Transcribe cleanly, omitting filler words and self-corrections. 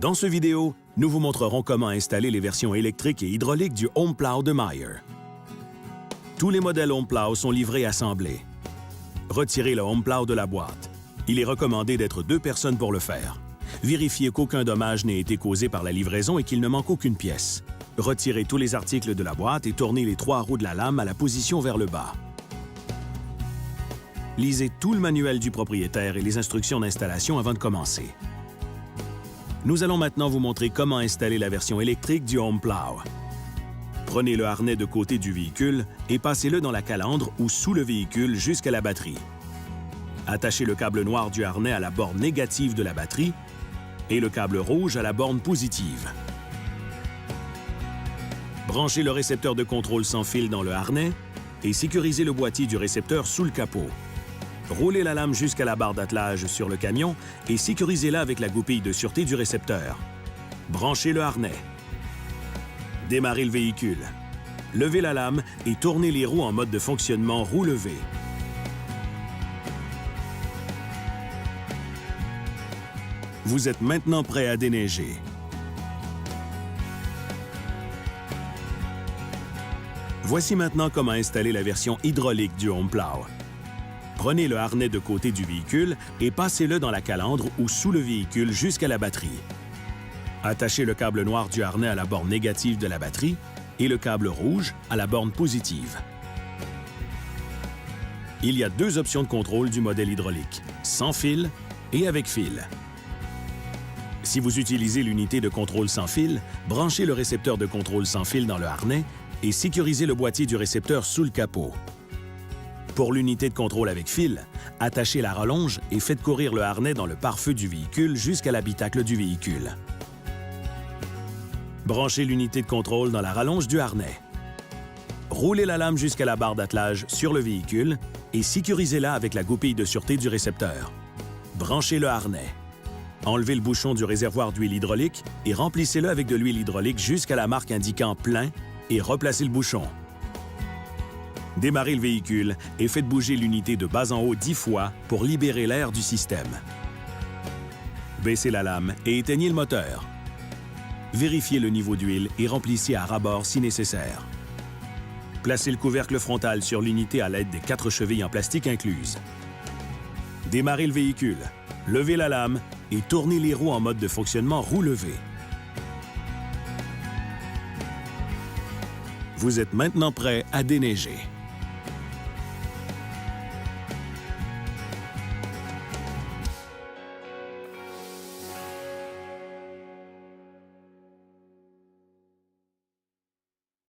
Dans ce vidéo, nous vous montrerons comment installer les versions électriques et hydrauliques du Home Plow de Meyer. Tous les modèles Home Plow sont livrés assemblés. Retirez le Home Plow de la boîte. Il est recommandé d'être 2 personnes pour le faire. Vérifiez qu'aucun dommage n'ait été causé par la livraison et qu'il ne manque aucune pièce. Retirez tous les articles de la boîte et tournez les 3 roues de la lame à la position vers le bas. Lisez tout le manuel du propriétaire et les instructions d'installation avant de commencer. Nous allons maintenant vous montrer comment installer la version électrique du Home Plow. Prenez le harnais de côté du véhicule et passez-le dans la calandre ou sous le véhicule jusqu'à la batterie. Attachez le câble noir du harnais à la borne négative de la batterie et le câble rouge à la borne positive. Branchez le récepteur de contrôle sans fil dans le harnais et sécurisez le boîtier du récepteur sous le capot. Roulez la lame jusqu'à la barre d'attelage sur le camion et sécurisez-la avec la goupille de sûreté du récepteur. Branchez le harnais. Démarrez le véhicule. Levez la lame et tournez les roues en mode de fonctionnement roue levée. Vous êtes maintenant prêt à déneiger. Voici maintenant comment installer la version hydraulique du Home Plow. Prenez le harnais de côté du véhicule et passez-le dans la calandre ou sous le véhicule jusqu'à la batterie. Attachez le câble noir du harnais à la borne négative de la batterie et le câble rouge à la borne positive. Il y a 2 options de contrôle du modèle hydraulique, sans fil et avec fil. Si vous utilisez l'unité de contrôle sans fil, branchez le récepteur de contrôle sans fil dans le harnais et sécurisez le boîtier du récepteur sous le capot. Pour l'unité de contrôle avec fil, attachez la rallonge et faites courir le harnais dans le pare-feu du véhicule jusqu'à l'habitacle du véhicule. Branchez l'unité de contrôle dans la rallonge du harnais. Roulez la lame jusqu'à la barre d'attelage sur le véhicule et sécurisez-la avec la goupille de sûreté du récepteur. Branchez le harnais. Enlevez le bouchon du réservoir d'huile hydraulique et remplissez-le avec de l'huile hydraulique jusqu'à la marque indiquant « plein » et replacez le bouchon. Démarrez le véhicule et faites bouger l'unité de bas en haut 10 fois pour libérer l'air du système. Baissez la lame et éteignez le moteur. Vérifiez le niveau d'huile et remplissez à ras-bord si nécessaire. Placez le couvercle frontal sur l'unité à l'aide des 4 chevilles en plastique incluses. Démarrez le véhicule, levez la lame et tournez les roues en mode de fonctionnement roue levée. Vous êtes maintenant prêt à déneiger.